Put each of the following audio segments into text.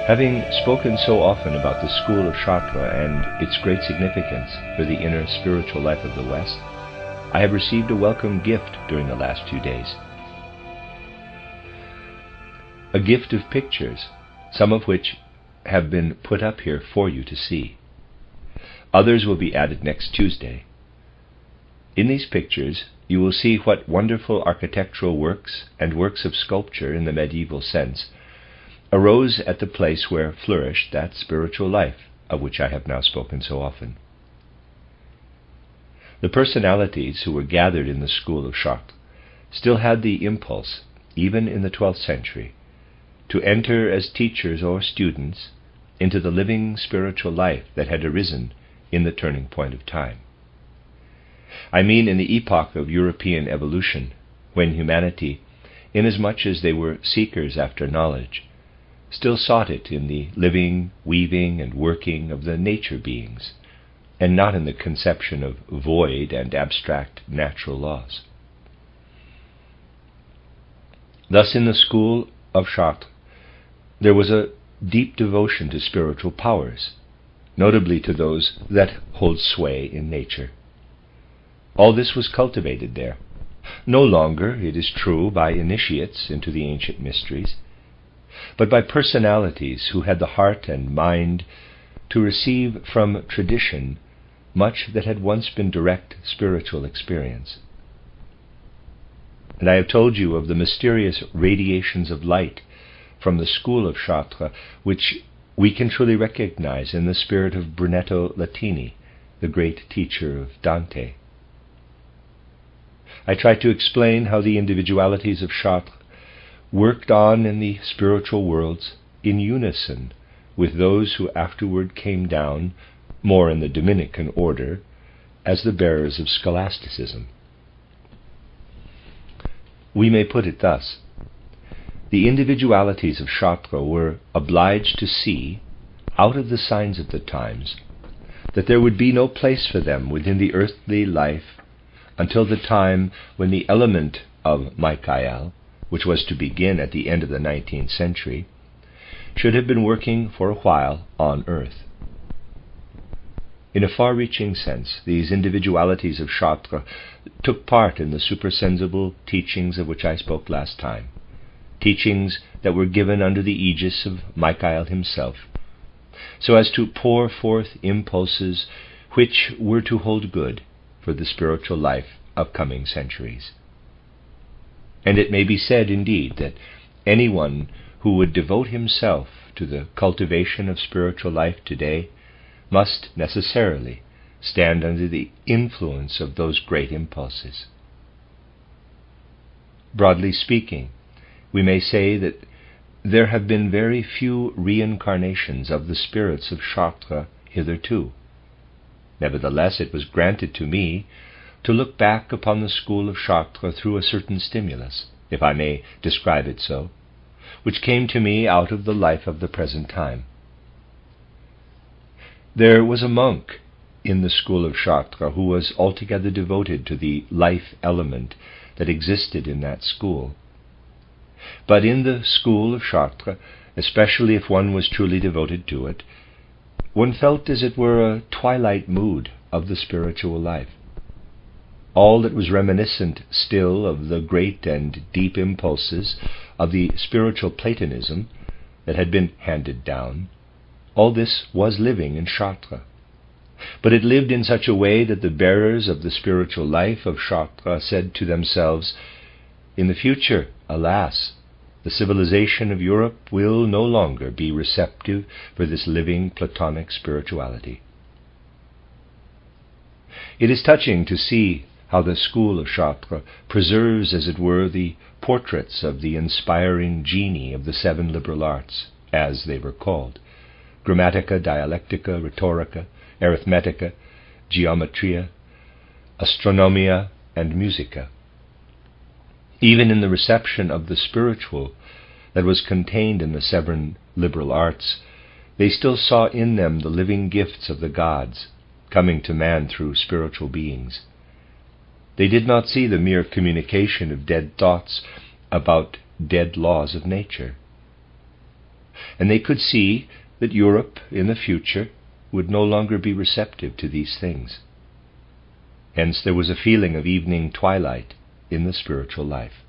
Having spoken so often about the School of Chartres and its great significance for the inner spiritual life of the West, I have received a welcome gift during the last few days. A gift of pictures, some of which have been put up here for you to see. Others will be added next Tuesday. In these pictures, you will see what wonderful architectural works and works of sculpture in the medieval sense arose at the place where flourished that spiritual life of which I have now spoken so often. The personalities who were gathered in the School of Chartres still had the impulse, even in the 12th century, to enter as teachers or students into the living spiritual life that had arisen in the turning point of time. I mean in the epoch of European evolution, when humanity, inasmuch as they were seekers after knowledge, still sought it in the living, weaving, and working of the nature beings, and not in the conception of void and abstract natural laws. Thus in the School of Chartres there was a deep devotion to spiritual powers, notably to those that hold sway in nature. All this was cultivated there, no longer, it is true, by initiates into the ancient mysteries, but by personalities who had the heart and mind to receive from tradition much that had once been direct spiritual experience. And I have told you of the mysterious radiations of light from the School of Chartres, which we can truly recognize in the spirit of Brunetto Latini, the great teacher of Dante. I tried to explain how the individualities of Chartres worked on in the spiritual worlds in unison with those who afterward came down, more in the Dominican order, as the bearers of scholasticism. We may put it thus: the individualities of Chartres were obliged to see, out of the signs of the times, that there would be no place for them within the earthly life until the time when the element of Michael, which was to begin at the end of the 19th century, should have been working for a while on earth. In a far-reaching sense, these individualities of Chartres took part in the supersensible teachings of which I spoke last time, teachings that were given under the aegis of Michael himself, so as to pour forth impulses which were to hold good for the spiritual life of coming centuries. And it may be said, indeed, that anyone who would devote himself to the cultivation of spiritual life today must necessarily stand under the influence of those great impulses. Broadly speaking, we may say that there have been very few reincarnations of the spirits of Chartres hitherto. Nevertheless, it was granted to me to look back upon the School of Chartres through a certain stimulus, if I may describe it so, which came to me out of the life of the present time. There was a monk in the School of Chartres who was altogether devoted to the life element that existed in that school. But in the School of Chartres, especially if one was truly devoted to it, one felt as it were a twilight mood of the spiritual life. All that was reminiscent still of the great and deep impulses of the spiritual Platonism that had been handed down, all this was living in Chartres. But it lived in such a way that the bearers of the spiritual life of Chartres said to themselves, "In the future, alas, the civilization of Europe will no longer be receptive for this living Platonic spirituality." It is touching to see how the School of Chartres preserves, as it were, the portraits of the inspiring genii of the 7 liberal arts, as they were called: Grammatica, Dialectica, Rhetorica, Arithmetica, Geometria, Astronomia, and Musica. Even in the reception of the spiritual that was contained in the 7 liberal arts, they still saw in them the living gifts of the gods, coming to man through spiritual beings. They did not see the mere communication of dead thoughts about dead laws of nature. and they could see that Europe in the future would no longer be receptive to these things. Hence there was a feeling of evening twilight in the spiritual life.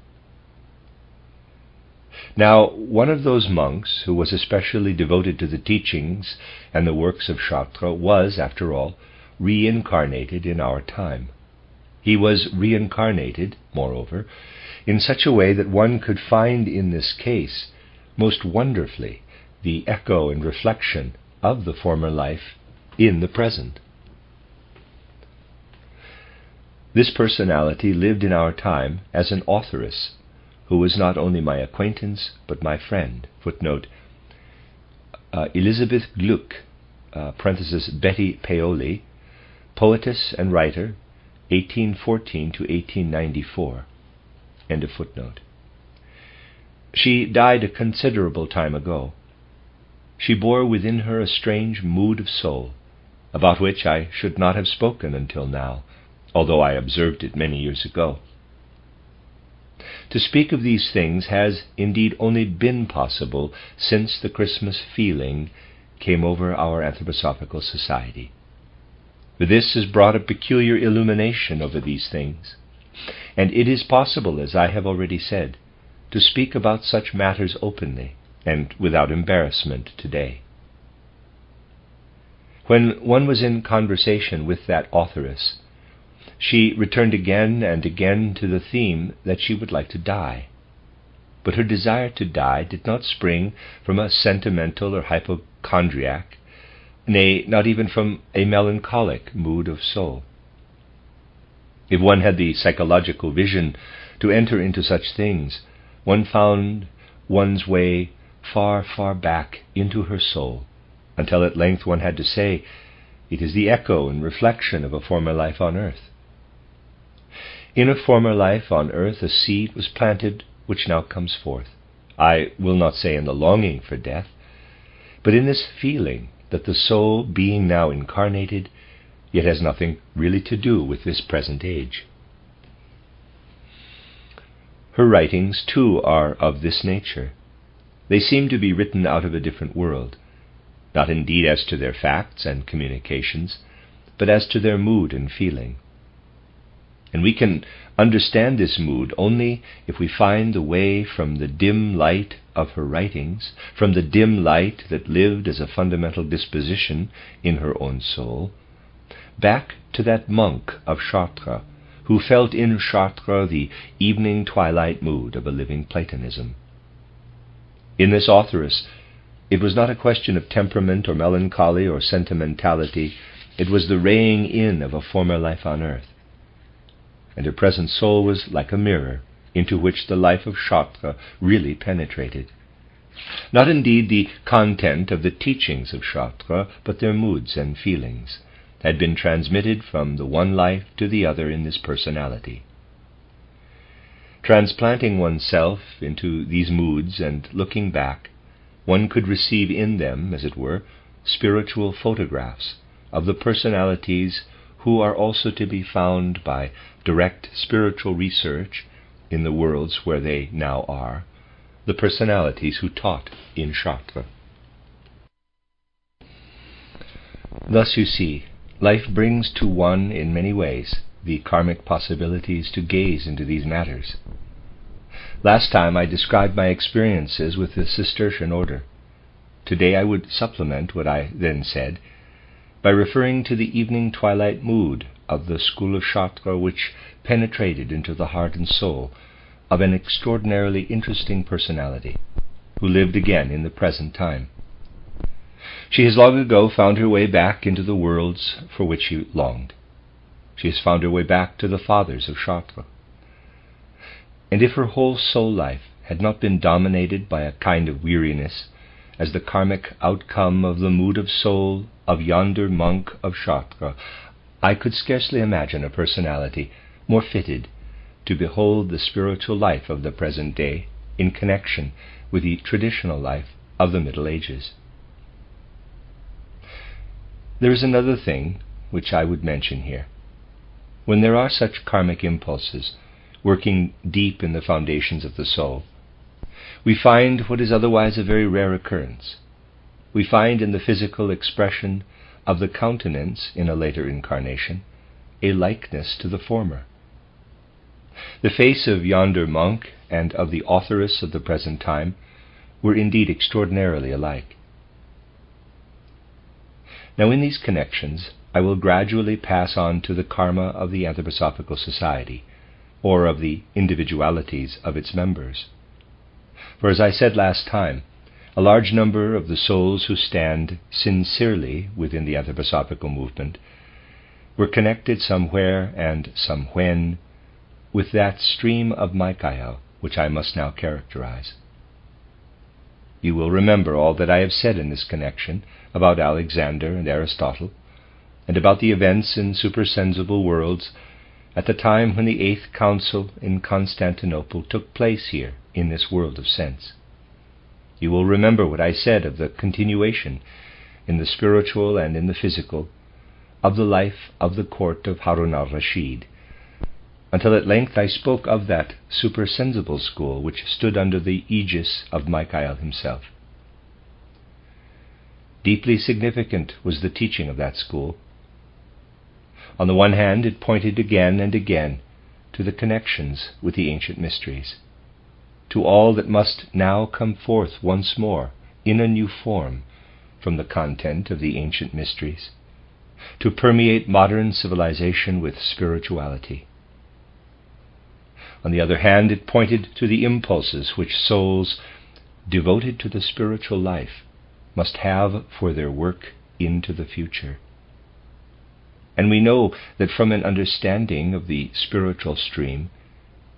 Now, one of those monks who was especially devoted to the teachings and the works of Chartres was, after all, reincarnated in our time. He was reincarnated, moreover, in such a way that one could find in this case, most wonderfully, the echo and reflection of the former life in the present. This personality lived in our time as an authoress, who was not only my acquaintance, but my friend. Footnote, Elizabeth Gluck, parenthesis Betty Paoli, poetess and writer, 1814 to 1894. End of footnote. She died a considerable time ago. She bore within her a strange mood of soul, about which I should not have spoken until now, although I observed it many years ago. To speak of these things has indeed only been possible since the Christmas feeling came over our Anthroposophical Society. For this has brought a peculiar illumination over these things, and it is possible, as I have already said, to speak about such matters openly and without embarrassment today. When one was in conversation with that authoress, she returned again and again to the theme that she would like to die. But her desire to die did not spring from a sentimental or hypochondriac, nay, not even from a melancholic mood of soul. If one had the psychological vision to enter into such things, one found one's way far, far back into her soul, until at length one had to say, it is the echo and reflection of a former life on earth. In a former life on earth a seed was planted which now comes forth. I will not say in the longing for death, but in this feeling that the soul, being now incarnated, yet has nothing really to do with this present age. Her writings, too, are of this nature. They seem to be written out of a different world, not indeed as to their facts and communications, but as to their mood and feeling. And we can understand this mood only if we find the way from the dim light of her writings, from the dim light that lived as a fundamental disposition in her own soul, back to that monk of Chartres, who felt in Chartres the evening twilight mood of a living Platonism. In this authoress, it was not a question of temperament or melancholy or sentimentality, it was the raying in of a former life on earth. And her present soul was like a mirror into which the life of Chartres really penetrated. Not indeed the content of the teachings of Chartres, but their moods and feelings had been transmitted from the one life to the other in this personality. Transplanting oneself into these moods and looking back, one could receive in them, as it were, spiritual photographs of the personalities who are also to be found by direct spiritual research in the worlds where they now are, the personalities who taught in Chartres. Thus you see, life brings to one in many ways the karmic possibilities to gaze into these matters. Last time I described my experiences with the Cistercian order. Today I would supplement what I then said by referring to the evening twilight mood of the School of Chartres, which penetrated into the heart and soul of an extraordinarily interesting personality, who lived again in the present time. She has long ago found her way back into the worlds for which she longed. She has found her way back to the fathers of Chartres. And if her whole soul life had not been dominated by a kind of weariness, as the karmic outcome of the mood of soul of yonder monk of Chartres, I could scarcely imagine a personality more fitted to behold the spiritual life of the present day in connection with the traditional life of the Middle Ages. There is another thing which I would mention here. When there are such karmic impulses working deep in the foundations of the soul, we find what is otherwise a very rare occurrence. We find in the physical expression of the countenance in a later incarnation a likeness to the former. The face of yonder monk and of the authoress of the present time were indeed extraordinarily alike. Now in these connections I will gradually pass on to the karma of the Anthroposophical Society, or of the individualities of its members. For as I said last time, a large number of the souls who stand sincerely within the Anthroposophical movement were connected somewhere and somewhen with that stream of Michael which I must now characterize. You will remember all that I have said in this connection about Alexander and Aristotle, and about the events in supersensible worlds at the time when the 8th Council in Constantinople took place here in this world of sense. You will remember what I said of the continuation in the spiritual and in the physical of the life of the court of Harun al-Rashid, until at length I spoke of that supersensible school which stood under the aegis of Michael himself. Deeply significant was the teaching of that school. On the one hand, it pointed again and again to the connections with the ancient mysteries, to all that must now come forth once more in a new form from the content of the ancient mysteries, to permeate modern civilization with spirituality. On the other hand, it pointed to the impulses which souls devoted to the spiritual life must have for their work into the future. And we know that from an understanding of the spiritual stream,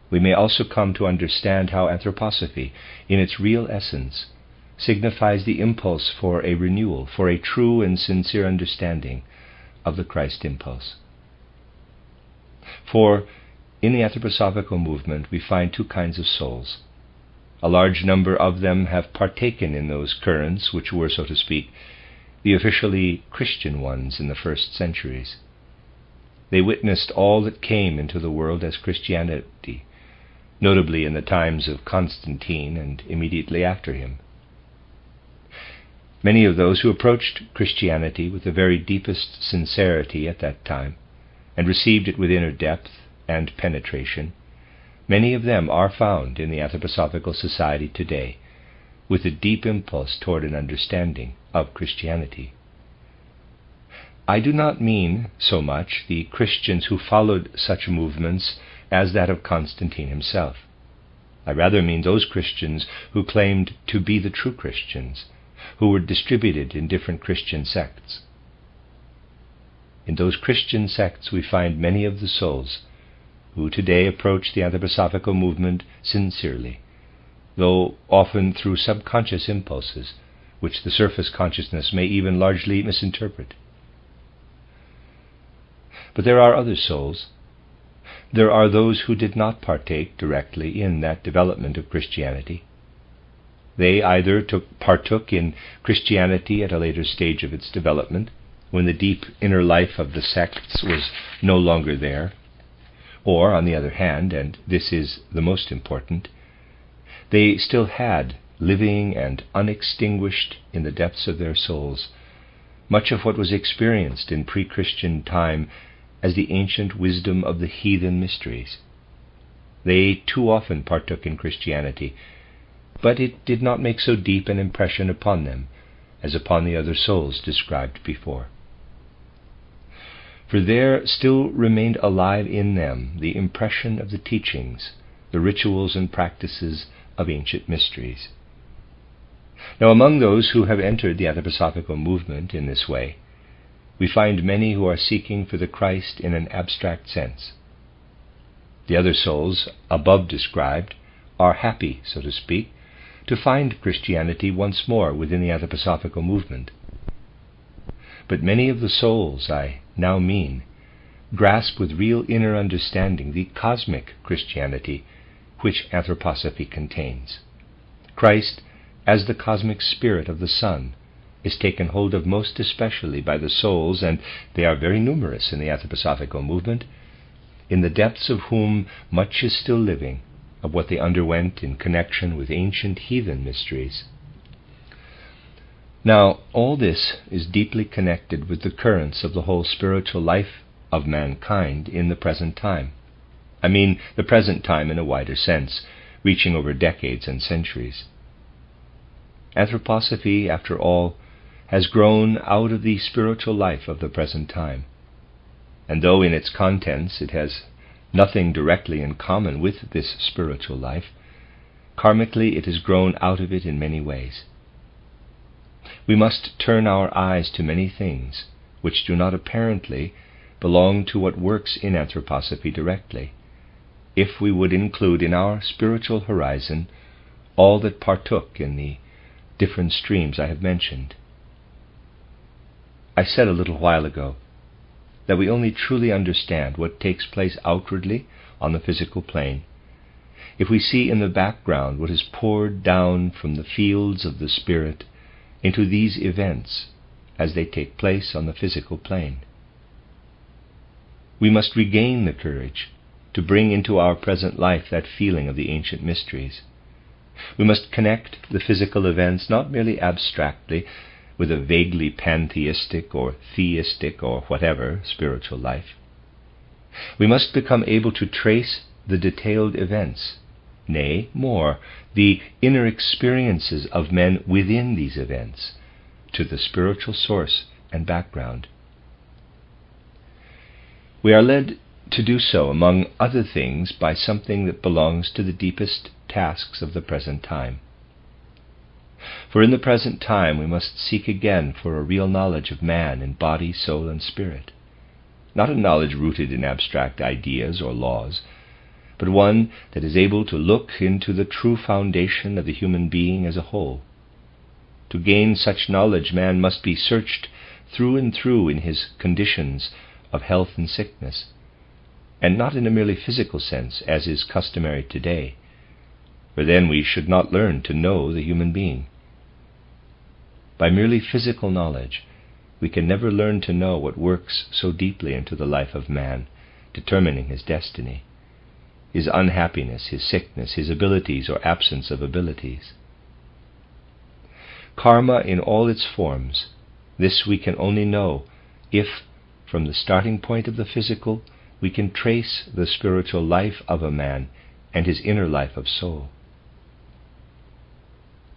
we may also come to understand how Anthroposophy, in its real essence, signifies the impulse for a renewal, for a true and sincere understanding of the Christ impulse. For in the Anthroposophical movement we find two kinds of souls. A large number of them have partaken in those currents which were, so to speak, the officially Christian ones in the first centuries. They witnessed all that came into the world as Christianity, notably in the times of Constantine and immediately after him. Many of those who approached Christianity with the very deepest sincerity at that time, and received it with inner depth and penetration, many of them are found in the Anthroposophical Society today, with a deep impulse toward an understanding of Christianity. I do not mean so much the Christians who followed such movements as that of Constantine himself. I rather mean those Christians who claimed to be the true Christians, who were distributed in different Christian sects. In those Christian sects we find many of the souls who today approach the Anthroposophical movement sincerely, though often through subconscious impulses, which the surface consciousness may even largely misinterpret. But there are other souls. There are those who did not partake directly in that development of Christianity. They either partook in Christianity at a later stage of its development, when the deep inner life of the sects was no longer there, or, on the other hand, and this is the most important, they still had, living and unextinguished in the depths of their souls, much of what was experienced in pre-Christian time as the ancient wisdom of the heathen mysteries. They too often partook in Christianity, but it did not make so deep an impression upon them as upon the other souls described before. For there still remained alive in them the impression of the teachings, the rituals and practices of ancient mysteries. Now, among those who have entered the Anthroposophical movement in this way, we find many who are seeking for the Christ in an abstract sense. The other souls above described are happy, so to speak, to find Christianity once more within the Anthroposophical movement. But many of the souls I now mean grasp with real inner understanding the cosmic Christianity which Anthroposophy contains. Christ, as the cosmic spirit of the sun, is taken hold of most especially by the souls, and they are very numerous in the Anthroposophical movement, in the depths of whom much is still living, of what they underwent in connection with ancient heathen mysteries. Now, all this is deeply connected with the currents of the whole spiritual life of mankind in the present time. I mean the present time in a wider sense, reaching over decades and centuries. Anthroposophy, after all, has grown out of the spiritual life of the present time, and though in its contents it has nothing directly in common with this spiritual life, karmically it has grown out of it in many ways. We must turn our eyes to many things which do not apparently belong to what works in anthroposophy directly, if we would include in our spiritual horizon all that partook in the different streams I have mentioned. I said a little while ago that we only truly understand what takes place outwardly on the physical plane if we see in the background what is poured down from the fields of the Spirit into these events as they take place on the physical plane. We must regain the courage to bring into our present life that feeling of the ancient mysteries. We must connect the physical events not merely abstractly with a vaguely pantheistic or theistic or whatever spiritual life. We must become able to trace the detailed events, nay, more, the inner experiences of men within these events, to the spiritual source and background. We are led to do so, among other things, by something that belongs to the deepest tasks of the present time. For in the present time we must seek again for a real knowledge of man in body, soul, and spirit, not a knowledge rooted in abstract ideas or laws, but one that is able to look into the true foundation of the human being as a whole. To gain such knowledge, man must be searched through and through in his conditions of health and sickness, and not in a merely physical sense, as is customary today, for then we should not learn to know the human being. By merely physical knowledge, we can never learn to know what works so deeply into the life of man, determining his destiny, his unhappiness, his sickness, his abilities or absence of abilities. Karma in all its forms, this we can only know if, from the starting point of the physical, we can trace the spiritual life of a man and his inner life of soul.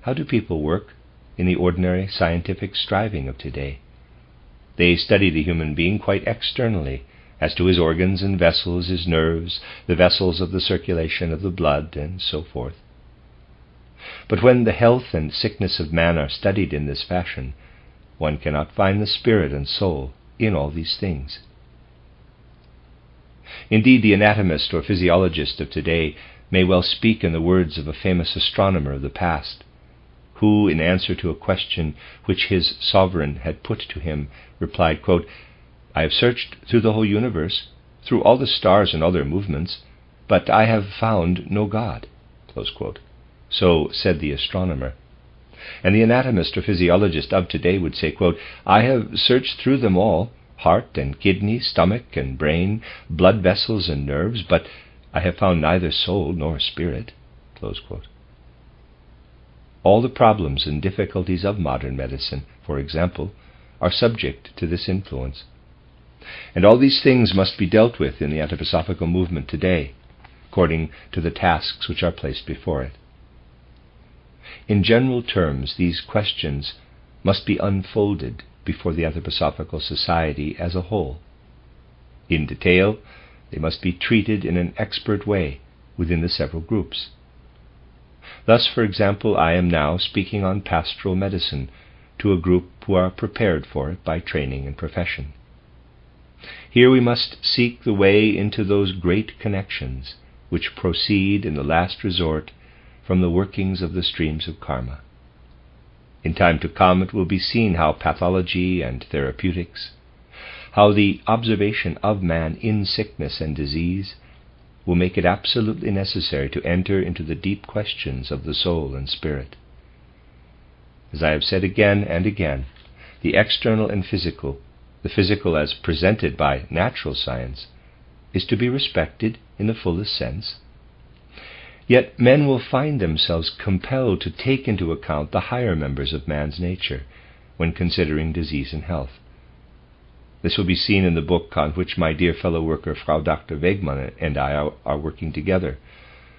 How do people work in the ordinary scientific striving of today? They study the human being quite externally, as to his organs and vessels, his nerves, the vessels of the circulation of the blood, and so forth. But when the health and sickness of man are studied in this fashion, one cannot find the spirit and soul in all these things. Indeed, the anatomist or physiologist of today may well speak in the words of a famous astronomer of the past, who, in answer to a question which his sovereign had put to him, replied, quote, "I have searched through the whole universe, through all the stars and all their movements, but I have found no God." Close quote. So said the astronomer. And the anatomist or physiologist of today would say, quote, "I have searched through them all, heart and kidney, stomach and brain, blood vessels and nerves, but I have found neither soul nor spirit." Close quote. All the problems and difficulties of modern medicine, for example, are subject to this influence. And all these things must be dealt with in the Anthroposophical movement today, according to the tasks which are placed before it. In general terms, these questions must be unfolded before the Anthroposophical Society as a whole. In detail, they must be treated in an expert way within the several groups. Thus, for example, I am now speaking on pastoral medicine to a group who are prepared for it by training and profession. Here we must seek the way into those great connections which proceed in the last resort from the workings of the streams of karma. In time to come it will be seen how pathology and therapeutics, how the observation of man in sickness and disease will make it absolutely necessary to enter into the deep questions of the soul and spirit. As I have said again and again, the external and physical, the physical as presented by natural science, is to be respected in the fullest sense, Yet men will find themselves compelled to take into account the higher members of man's nature when considering disease and health. This will be seen in the book on which my dear fellow worker Frau Dr. Wegmann and I are working together,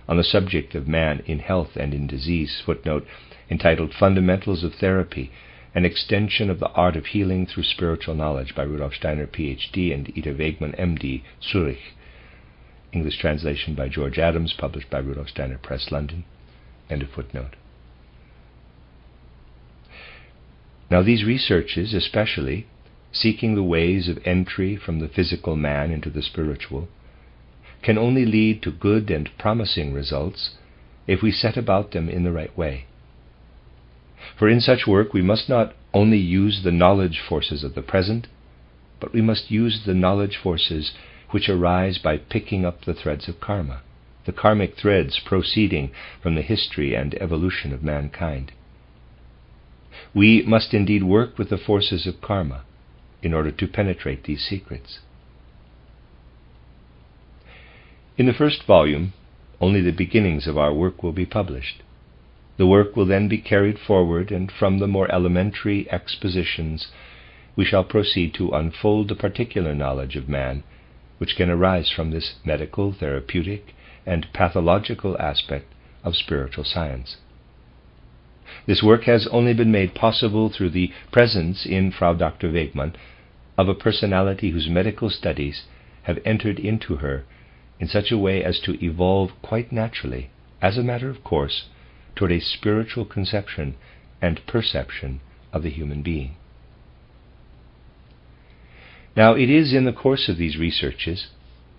on the subject of man in health and in disease, footnote, entitled Fundamentals of Therapy, an extension of the art of healing through spiritual knowledge, by Rudolf Steiner, Ph.D., and Ida Wegmann, M.D., Zurich. English translation by George Adams, published by Rudolf Steiner Press, London. End of footnote. Now these researches, especially, seeking the ways of entry from the physical man into the spiritual, can only lead to good and promising results if we set about them in the right way. For in such work we must not only use the knowledge forces of the present, but we must use the knowledge forces which arise by picking up the threads of karma, the karmic threads proceeding from the history and evolution of mankind. We must indeed work with the forces of karma in order to penetrate these secrets. In the first volume, only the beginnings of our work will be published. The work will then be carried forward, and from the more elementary expositions we shall proceed to unfold the particular knowledge of man which can arise from this medical, therapeutic, and pathological aspect of spiritual science. This work has only been made possible through the presence in Frau Dr. Wegmann of a personality whose medical studies have entered into her in such a way as to evolve quite naturally, as a matter of course, toward a spiritual conception and perception of the human being. Now it is in the course of these researches,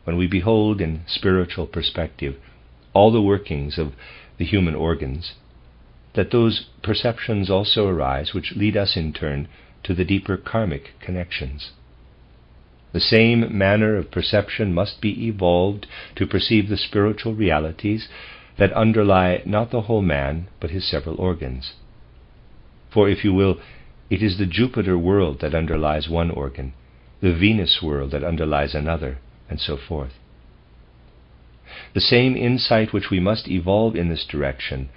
when we behold in spiritual perspective all the workings of the human organs, that those perceptions also arise which lead us in turn to the deeper karmic connections. The same manner of perception must be evolved to perceive the spiritual realities that underlie not the whole man, but his several organs. For, if you will, it is the Jupiter world that underlies one organ, the Venus world that underlies another, and so forth. The same insight which we must evolve in this direction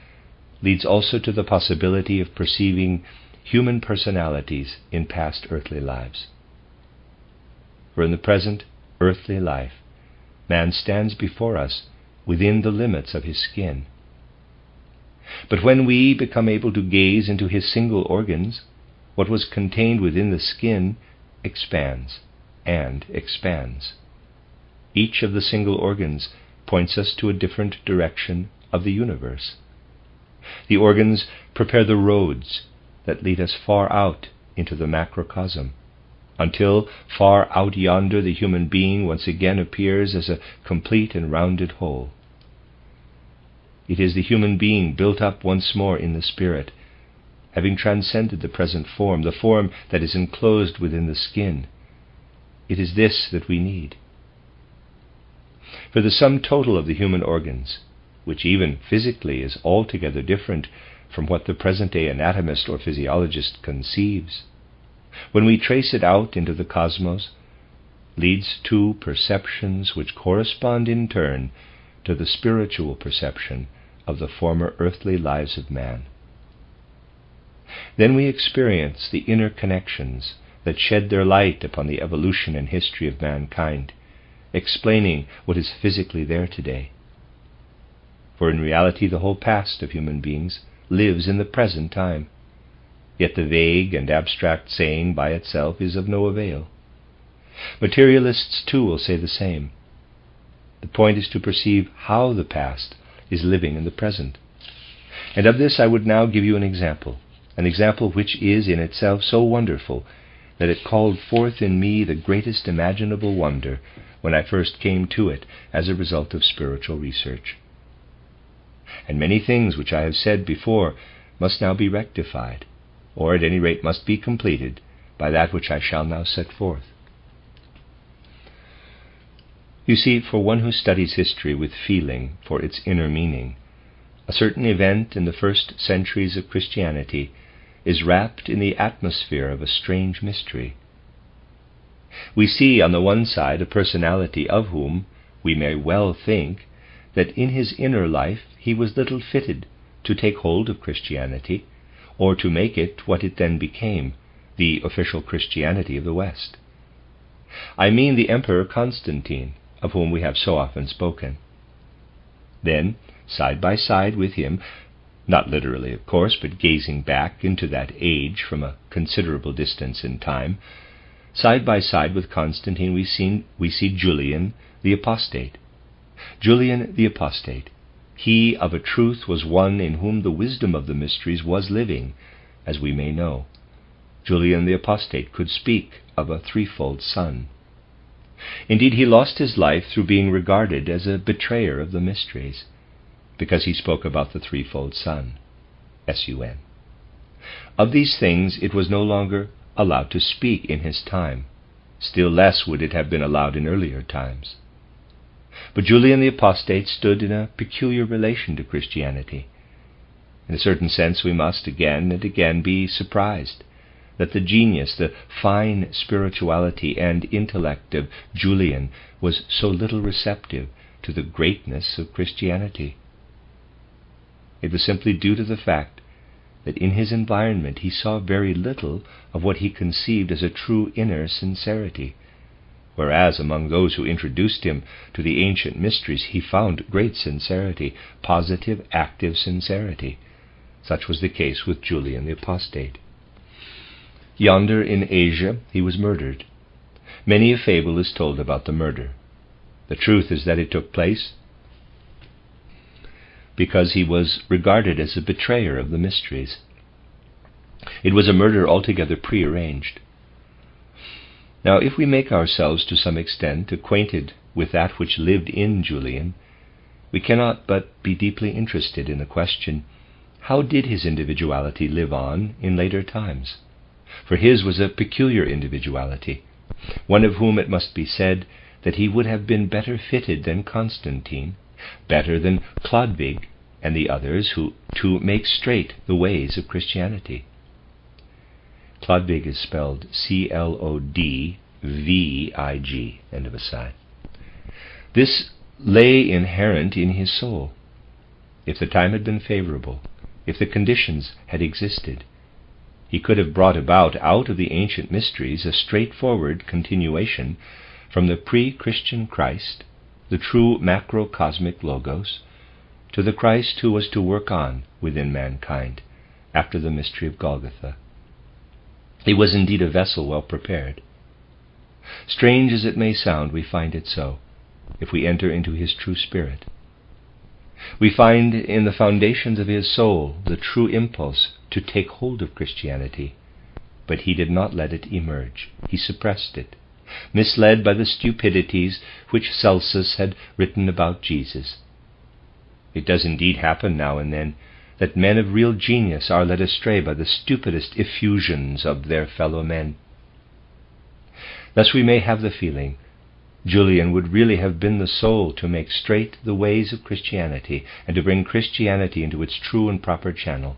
leads also to the possibility of perceiving human personalities in past earthly lives. For in the present earthly life, man stands before us within the limits of his skin. But when we become able to gaze into his single organs, what was contained within the skin expands and expands. Each of the single organs points us to a different direction of the universe. The organs prepare the roads that lead us far out into the macrocosm, until far out yonder the human being once again appears as a complete and rounded whole. It is the human being built up once more in the spirit, having transcended the present form, the form that is enclosed within the skin. It is this that we need. For the sum total of the human organs, which even physically is altogether different from what the present-day anatomist or physiologist conceives, when we trace it out into the cosmos, leads to perceptions which correspond in turn to the spiritual perception of the former earthly lives of man. Then we experience the inner connections that shed their light upon the evolution and history of mankind, explaining what is physically there today. For in reality the whole past of human beings lives in the present time, yet the vague and abstract saying by itself is of no avail. Materialists too will say the same. The point is to perceive how the past is living in the present. And of this I would now give you an example which is in itself so wonderful that it called forth in me the greatest imaginable wonder when I first came to it as a result of spiritual research. And many things which I have said before must now be rectified, or at any rate must be completed by that which I shall now set forth. You see, for one who studies history with feeling for its inner meaning, a certain event in the first centuries of Christianity is wrapped in the atmosphere of a strange mystery. We see on the one side a personality of whom we may well think that in his inner life he was little fitted to take hold of Christianity, or to make it what it then became, the official Christianity of the West. I mean the Emperor Constantine, of whom we have so often spoken. Then, side by side with him, not literally of course, but gazing back into that age from a considerable distance in time, side by side with Constantine we see Julian the Apostate. Julian the Apostate, he of a truth was one in whom the wisdom of the mysteries was living, as we may know. Julian the Apostate could speak of a threefold Son. Indeed, he lost his life through being regarded as a betrayer of the mysteries, because he spoke about the threefold Son, S-U-N. Of these things it was no longer allowed to speak in his time. Still less would it have been allowed in earlier times. But Julian the Apostate stood in a peculiar relation to Christianity. In a certain sense we must again and again be surprised that the genius, the fine spirituality and intellect of Julian was so little receptive to the greatness of Christianity. It was simply due to the fact that in his environment he saw very little of what he conceived as a true inner sincerity, whereas among those who introduced him to the ancient mysteries he found great sincerity, positive, active sincerity. Such was the case with Julian the Apostate. Yonder in Asia he was murdered. Many a fable is told about the murder. The truth is that it took place because he was regarded as a betrayer of the mysteries. It was a murder altogether prearranged. Now, if we make ourselves to some extent acquainted with that which lived in Julian, we cannot but be deeply interested in the question, how did his individuality live on in later times? For his was a peculiar individuality, one of whom it must be said that he would have been better fitted than Constantine, better than Chlodwig and the others to make straight the ways of Christianity. Chlodwig is spelled C-L-O-D-V-I-G, end of aside. This lay inherent in his soul. If the time had been favorable, if the conditions had existed, he could have brought about out of the ancient mysteries a straightforward continuation from the pre-Christian Christ, the true macrocosmic Logos, to the Christ who was to work on within mankind after the mystery of Golgotha. He was indeed a vessel well prepared. Strange as it may sound, we find it so, if we enter into his true spirit. We find in the foundations of his soul the true impulse to take hold of Christianity, but he did not let it emerge. He suppressed it, misled by the stupidities which Celsus had written about Jesus. It does indeed happen now and then that men of real genius are led astray by the stupidest effusions of their fellow men. Thus we may have the feeling Julian would really have been the soul to make straight the ways of Christianity and to bring Christianity into its true and proper channel.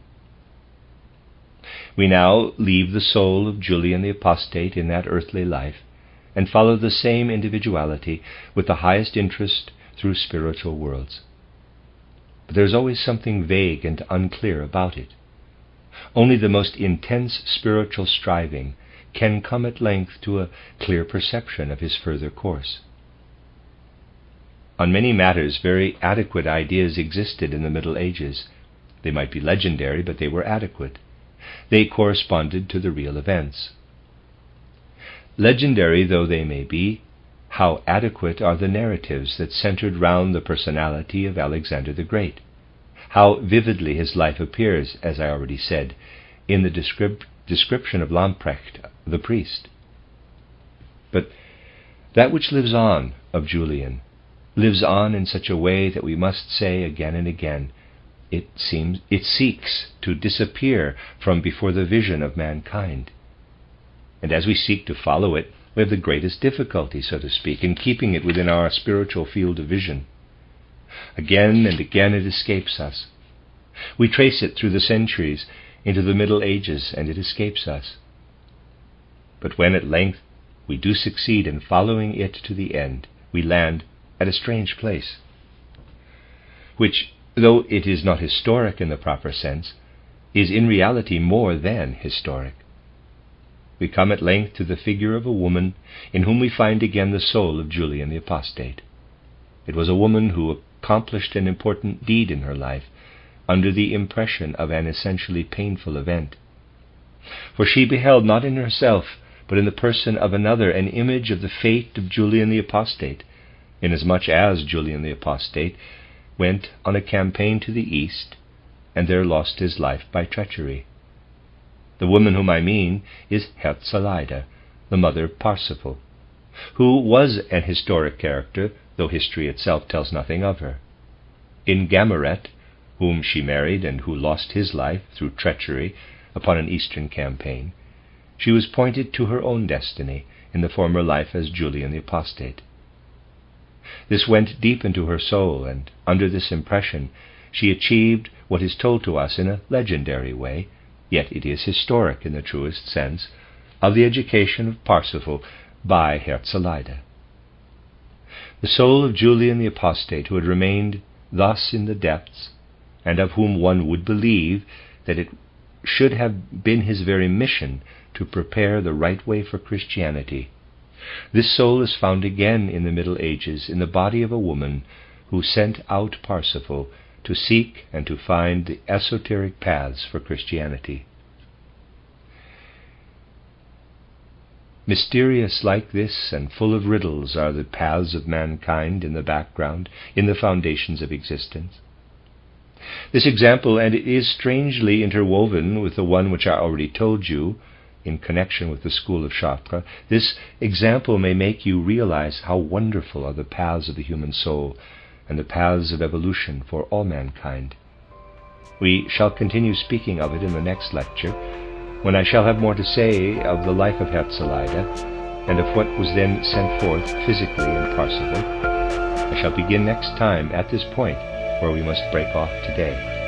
We now leave the soul of Julian the Apostate in that earthly life and follow the same individuality with the highest interest through spiritual worlds. But there is always something vague and unclear about it. Only the most intense spiritual striving can come at length to a clear perception of his further course. On many matters very adequate ideas existed in the Middle Ages. They might be legendary, but they were adequate. They corresponded to the real events. Legendary though they may be, how adequate are the narratives that centered round the personality of Alexander the Great. How vividly his life appears, as I already said, in the description of Lamprecht, the priest. But that which lives on of Julian lives on in such a way that we must say again and again, it seeks to disappear from before the vision of mankind. And as we seek to follow it, we have the greatest difficulty, so to speak, in keeping it within our spiritual field of vision. Again and again it escapes us. We trace it through the centuries into the Middle Ages, and it escapes us. But when at length we do succeed in following it to the end, we land at a strange place. which, though it is not historic in the proper sense, is in reality more than historic. We come at length to the figure of a woman in whom we find again the soul of Julian the Apostate. It was a woman who accomplished an important deed in her life under the impression of an essentially painful event. For she beheld not in herself, but in the person of another, an image of the fate of Julian the Apostate, inasmuch as Julian the Apostate went on a campaign to the east, and there lost his life by treachery. The woman whom I mean is Herzeleide, the mother of Parsifal, who was an historic character, though history itself tells nothing of her. In Gameret, whom she married and who lost his life through treachery upon an eastern campaign, she was pointed to her own destiny in the former life as Julian the Apostate. This went deep into her soul, and under this impression she achieved what is told to us in a legendary way, yet it is historic in the truest sense, of the education of Parsifal by Herzeleide. The soul of Julian the Apostate, who had remained thus in the depths, and of whom one would believe that it should have been his very mission to prepare the right way for Christianity, this soul is found again in the Middle Ages in the body of a woman who sent out Parsifal to seek and to find the esoteric paths for Christianity. Mysterious like this and full of riddles are the paths of mankind in the background, in the foundations of existence. This example, and it is strangely interwoven with the one which I already told you in connection with the School of Chartres, this example may make you realize how wonderful are the paths of the human soul and the paths of evolution for all mankind. We shall continue speaking of it in the next lecture, when I shall have more to say of the life of Herzeleide and of what was then sent forth physically in Parsifal. I shall begin next time at this point where we must break off today.